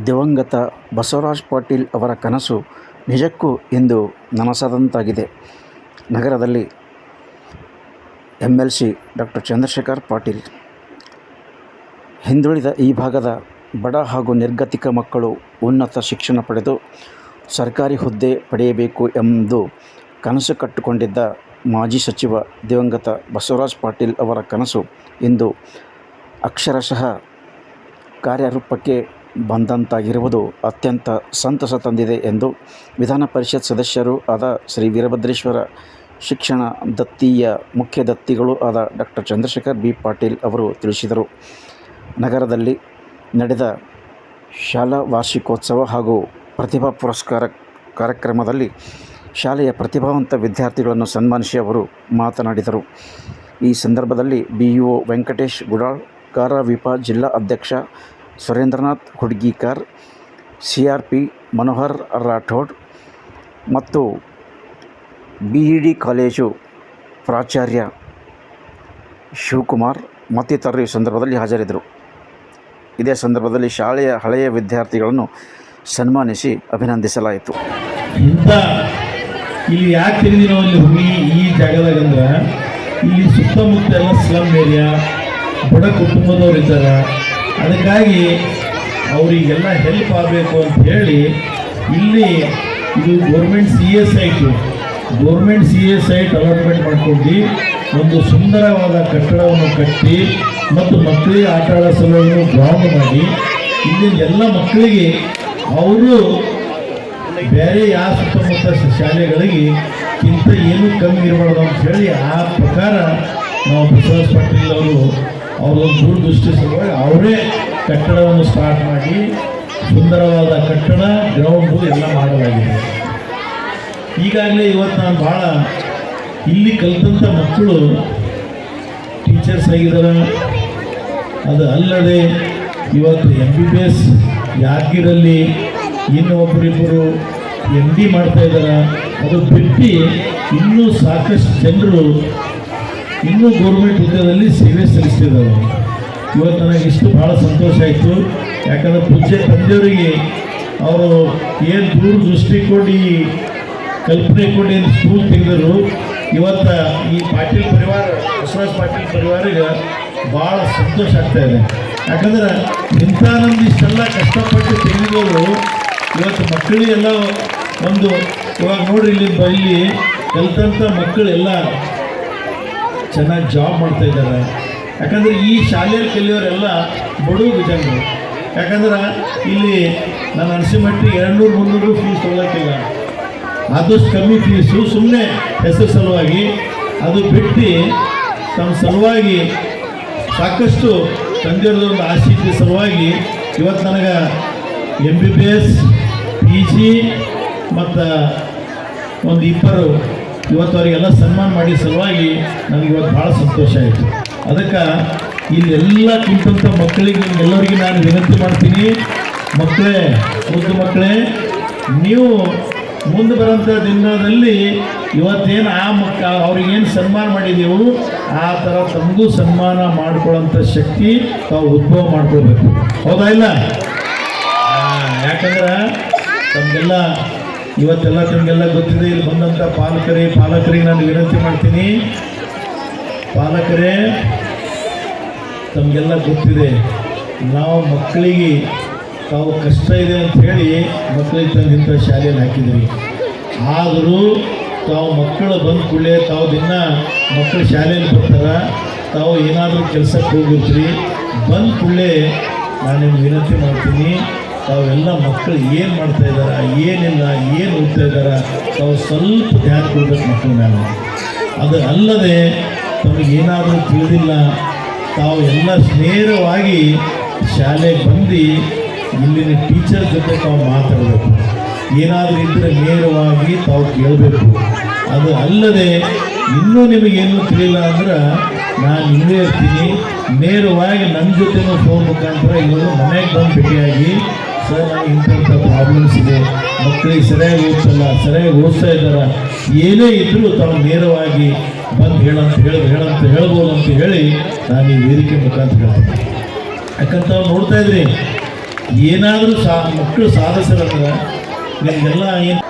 ದಿವಂಗತ ಬಸವರಾಜ ಪಾಟೀಲ್ ಅವರ ಕನಸು ನಿಜಕ್ಕೂ ಇಂದು ನನಸಾದಂತಾಗಿದೆ. ನಗರದಲ್ಲಿ MLC ಡಾಕ್ಟರ್ ಚಂದ್ರಶೇಖರ್ ಪಾಟೀಲ್ ಹಿಂದುಳಿದ ಈ ಭಾಗದ ಬಡ ಹಾಗೂ ನಿರ್ಗತಿಕ ಮಕ್ಕಳು ಉನ್ನತ ಶಿಕ್ಷಣ ಪಡೆದು ಸರ್ಕಾರಿ ಹುದ್ದೆ ಪಡೆಯಬೇಕು ಎಂದು ಕನಸು ಕಟ್ಟಿಕೊಂಡಿದ್ದ ಮಾಜಿ ಸಚಿವ ದಿವಂಗತ ಬಸವರಾಜ ಪಾಟೀಲ್ ಅವರ ಕನಸು ಇಂದು ಅಕ್ಷರಶಃ ಕಾರ್ಯರೂಪಕ್ಕೆ ಬಂದಂತಾಗಿರುವುದು ಅತ್ಯಂತ ಸಂತಸ ತಂದಿದೆ ಎಂದು ವಿಧಾನ ಪರಿಷತ್ ಸದಸ್ಯರೂ ಆದ ಶ್ರೀ ವೀರಭದ್ರೇಶ್ವರ ಶಿಕ್ಷಣ ದತ್ತಿಯ ಮುಖ್ಯ ದತ್ತಿಗಳೂ ಆದ ಡಾಕ್ಟರ್ ಚಂದ್ರಶೇಖರ್ ಬಿ ಪಾಟೀಲ್ ಅವರು ತಿಳಿಸಿದರು. ನಗರದಲ್ಲಿ ನಡೆದ ಶಾಲಾ ವಾರ್ಷಿಕೋತ್ಸವ ಹಾಗೂ ಪ್ರತಿಭಾ ಪುರಸ್ಕಾರ ಕಾರ್ಯಕ್ರಮದಲ್ಲಿ ಶಾಲೆಯ ಪ್ರತಿಭಾವಂತ ವಿದ್ಯಾರ್ಥಿಗಳನ್ನು ಸನ್ಮಾನಿಸಿ ಅವರು ಮಾತನಾಡಿದರು. ಈ ಸಂದರ್ಭದಲ್ಲಿ BEO ವೆಂಕಟೇಶ್ ಗುಡಾಳ್, ಕಾರ ವಿಪ ಜಿಲ್ಲಾ ಅಧ್ಯಕ್ಷ ಸುರೇಂದ್ರನಾಥ್ ಹುಡ್ಗೀಕರ್, CRP ಮನೋಹರ್ ರಾಠೋಡ್ ಮತ್ತು BED ಕಾಲೇಜು ಪ್ರಾಚಾರ್ಯ ಶಿವಕುಮಾರ್ ಮತ್ತಿತರರು ಈ ಸಂದರ್ಭದಲ್ಲಿ ಹಾಜರಿದ್ದರು. ಇದೇ ಸಂದರ್ಭದಲ್ಲಿ ಶಾಲೆಯ ಹಳೆಯ ವಿದ್ಯಾರ್ಥಿಗಳನ್ನು ಸನ್ಮಾನಿಸಿ ಅಭಿನಂದಿಸಲಾಯಿತು. ಇಂಥ ಇಲ್ಲಿ ಯಾಕೆ ತಿರುಗಿನೋ ಅಲ್ಲಿ ಹೋಗಿ ಈ ಜಾಗದಾಗಂದ್ರೆ ಇಲ್ಲಿ ಸುತ್ತಮುತ್ತ ಎಲ್ಲ ಸ್ಲಮ್ ಏರಿಯಾ, ಬಡ ಕುಟುಂಬದವ್ರು ಇದ್ದಾರೆ. ಅದಕ್ಕಾಗಿ ಅವರಿಗೆಲ್ಲ ಹೆಲ್ಪ್ ಆಗಬೇಕು ಅಂತ ಹೇಳಿ ಇಲ್ಲಿ ಇದು ಗೌರ್ಮೆಂಟ್ CA ಸೈಟ್ ಅಲಾಟ್ಮೆಂಟ್ ಮಾಡ್ಕೊಂಡು ಒಂದು ಸುಂದರವಾದ ಕಟ್ಟಡವನ್ನು ಕಟ್ಟಿ ಮತ್ತು ಮಕ್ಕಳಿಗೆ ಆಟ ಆಡೋ ಸಲುವಾಗಿ ಗ್ರೌಂಡ್ ಮಾಡಿ ಇಲ್ಲಿ ಎಲ್ಲ ಮಕ್ಕಳಿಗೆ ಅವರು ಬೇರೆ ಯಾವ ಸುತ್ತಮುತ್ತ ಶಾಲೆಗಳಿಗೆ ಇಂಥ ಏನೂ ಕಮ್ಮಿ ಇರಬಾರ್ದು ಅಂತ ಹೇಳಿ ಆ ಪ್ರಕಾರ ನಾವು ಬಸವರಾಜ ಪಾಟೀಲ್ ಅವರು ಅವ್ರದೊಂದು ದೂರದೃಷ್ಟಿ ಸಲುವಾಗಿ ಅವರೇ ಕಟ್ಟಡವನ್ನು ಸ್ಟಾರ್ಟ್ ಮಾಡಿ ಸುಂದರವಾದ ಕಟ್ಟಡ, ಗ್ರೌಂಡು ಎಲ್ಲ ಮಾಡಲಾಗಿದೆ. ಈಗಾಗಲೇ ಇವತ್ತು ನಾನು ಭಾಳ ಇಲ್ಲಿ ಕಲಿತಂಥ ಮಕ್ಕಳು ಟೀಚರ್ಸ್ ಆಗಿದ್ದಾರೆ. ಅದು ಅಲ್ಲದೆ ಇವತ್ತು MBBS ಯಾದಗಿರಲ್ಲಿ ಇನ್ನು ಒಬ್ಬರಿಬ್ಬರು MD ಮಾಡ್ತಾಯಿದ್ದಾರೆ. ಅದು ಬಿಟ್ಟು ಇನ್ನೂ ಸಾಕಷ್ಟು ಜನರು ಇನ್ನೂ ಗೌರ್ಮೆಂಟ್ ಹುದ್ದೆಯಲ್ಲಿ ಸೇವೆ ಸಲ್ಲಿಸ್ತಿದ್ದಾರೆ. ಇವತ್ತು ನನಗೆ ಇಷ್ಟು ಭಾಳ ಸಂತೋಷ ಆಯಿತು. ಯಾಕಂದರೆ ಪೂಜ್ಯ ತಂದೆಯವರಿಗೆ ಅವರು ಏನು ದೂರದೃಷ್ಟಿ ಕೊಡಿ ಕಲ್ಪನೆ ಕೊಡಿ ಏನು ಸ್ಕೂಲ್ ತೆಗೆದರು. ಇವತ್ತು ಈ ಪಾಟೀಲ್ ಪರಿವಾರ, ಬಸವರಾಜ ಪಾಟೀಲ್ ಪರಿವಾರಿಗೆ ಭಾಳ ಸಂತೋಷ ಆಗ್ತಾಯಿದೆ. ಯಾಕಂದ್ರೆ ಇಂಥ ನಮ್ದು ಇಷ್ಟೆಲ್ಲ ಕಷ್ಟಪಟ್ಟು ತೆಗೆದವರು ಇವತ್ತು ಮಕ್ಕಳಿಗೆಲ್ಲ ಒಂದು ಇವಾಗ ನೋಡ್ರಿ ಇಲ್ಲಿ ಕಲಿತಂಥ ಮಕ್ಕಳೆಲ್ಲ ಚೆನ್ನಾಗಿ ಜಾಬ್ ಮಾಡ್ತಾಯಿದ್ದಾರೆ. ಯಾಕಂದರೆ ಈ ಶಾಲೆಯಲ್ಲಿ ಕಲಿಯೋರೆಲ್ಲ ಬಡವರು ಜನರು. ಯಾಕಂದ್ರೆ ಇಲ್ಲಿ ನಾನು ಅನಿಸಿಮಟ್ಟಿಗೆ 200-300 ಫೀಸ್ ತೊಗೊಳಕ್ಕಿಲ್ಲ. ಆದಷ್ಟು ಕಮ್ಮಿ ಫೀಸು ಸುಮ್ಮನೆ ಹೆಸರು ಸಲುವಾಗಿ ಅದು ಬಿಟ್ಟು ತಮ್ಮ ಸಲುವಾಗಿ ಸಾಕಷ್ಟು ತಂದೆಯವ್ರದೊಂದು ಆಸಕ್ತಿ ಸಲುವಾಗಿ ಇವತ್ತು ನನಗೆ MBBS PG ಮತ್ತು ಒಂದು 2 ಇವತ್ತು ಅವರಿಗೆಲ್ಲ ಸನ್ಮಾನ ಮಾಡಿ ಸಲುವಾಗಿ ನನಗೆ ಇವತ್ತು ಭಾಳ ಸಂತೋಷ ಆಯಿತು. ಅದಕ್ಕೆ ಇಲ್ಲೆಲ್ಲ ಕುಂತಂಥ ಮಕ್ಕಳಿಗೆ ಎಲ್ಲರಿಗೆ ನಾನು ವಿನಂತಿ ಮಾಡ್ತೀನಿ, ಮಕ್ಕಳೇ, ಮುದ್ದು ಮಕ್ಕಳೇ, ನೀವು ಮುಂದೆ ಬರೋಂಥ ದಿನದಲ್ಲಿ ಇವತ್ತೇನು ಅವ್ರಿಗೇನು ಸನ್ಮಾನ ಮಾಡಿದೆವು ಆ ಥರ ತಮಗೂ ಸನ್ಮಾನ ಮಾಡ್ಕೊಳ್ಳೋಂಥ ಶಕ್ತಿ ತಾವು ಉದ್ಭವ ಮಾಡ್ಕೊಳ್ಬೇಕು. ಹೌದಾ ಇಲ್ಲ? ಯಾಕಂದ್ರೆ ತಮಗೆಲ್ಲ ಇವತ್ತೆಲ್ಲ ತಮಗೆಲ್ಲ ಗೊತ್ತಿದೆ. ಇಲ್ಲಿ ಬಂದಂಥ ಪಾಲಕರಿಗೆ ನಾನು ವಿನಂತಿ ಮಾಡ್ತೀನಿ, ಪಾಲಕರೇ ತಮಗೆಲ್ಲ ಗೊತ್ತಿದೆ, ನಾವು ಮಕ್ಕಳಿಗೆ ತಾವು ಕಷ್ಟ ಇದೆ ಅಂತ ಹೇಳಿ ಮಕ್ಕಳಿಗೆ ತಂದಿಂಥ ಶಾಲೆಯಲ್ಲಿ ಹಾಕಿದ್ರಿ. ಆದರೂ ತಾವು ಮಕ್ಕಳು ಬಂದ ಕೂಡಲೇ ತಾವು ದಿನ ಮಕ್ಕಳು ಶಾಲೆಯಲ್ಲಿ ಬರ್ತಾರೆ, ತಾವು ಏನಾದರೂ ಕೆಲಸಕ್ಕೆ ಹೋಗಿರ್ತೀರಿ, ಬಂದ ಕೂಡಲೇ ನಾನು ನಿಮ್ಗೆ ವಿನಂತಿ ಮಾಡ್ತೀನಿ, ತಾವೆಲ್ಲ ಮಕ್ಕಳು ಏನು ಮಾಡ್ತಾಯಿದ್ದಾರೆ, ಏನಿಲ್ಲ, ಏನು ಓದ್ತಾ ಇದ್ದಾರೆ, ತಾವು ಸ್ವಲ್ಪ ಧ್ಯಾನ ಕೊಡ್ಬೇಕು ಮಕ್ಕಳ ಮೇಲೆ. ಅದು ಅಲ್ಲದೆ ತಮಗೇನಾದರೂ ತಿಳಿದಿಲ್ಲ, ತಾವು ಎಲ್ಲ ನೇರವಾಗಿ ಶಾಲೆಗೆ ಬಂದು ಇಲ್ಲಿನ ಟೀಚರ್ ಜೊತೆ ತಾವು ಮಾತಾಡಬೇಕು. ಏನಾದರೂ ಇದ್ದರೆ ನೇರವಾಗಿ ತಾವು ಕೇಳಬೇಕು. ಅದು ಅಲ್ಲದೆ ಇನ್ನೂ ನಿಮಗೇನು ತಿಳಿಲ್ಲ ಅಂದ್ರೆ ನಾನು ಇಲ್ಲೇ ಇರ್ತೀನಿ, ನೇರವಾಗಿ ನನ್ನ ಜೊತೆನೂ ಫೋನ್ ಮುಖಾಂತರ ಇವರು ಮನೆಗೆ ಬಂದು ಭೇಟಿಯಾಗಿ, ಸರ್ ನನಗೆ ಇಂಥ ಪ್ರಾಬ್ಲಮ್ಸ್ ಇದೆ, ಮಕ್ಕಳಿಗೆ ಸರಿಯಾಗಿ ಓದಿಸ್ತಾ ಇದ್ದಾರೆ, ಏನೇ ಇದ್ದರೂ ತಾವು ನೇರವಾಗಿ ಬಂದು ಹೇಳ್ಬೋದು ಅಂತ ಹೇಳಿ ನಾನು ಈ ವೇದಿಕೆ ಮುಖಾಂತರ ಹೇಳ್ತೀನಿ. ಯಾಕಂತ ನೋಡ್ತಾ ಇದ್ರಿ ಏನಾದರೂ ಮಕ್ಕಳು ಸಾಧಿಸಿದ್ರೆ ನಿಮಗೆಲ್ಲ ಏನು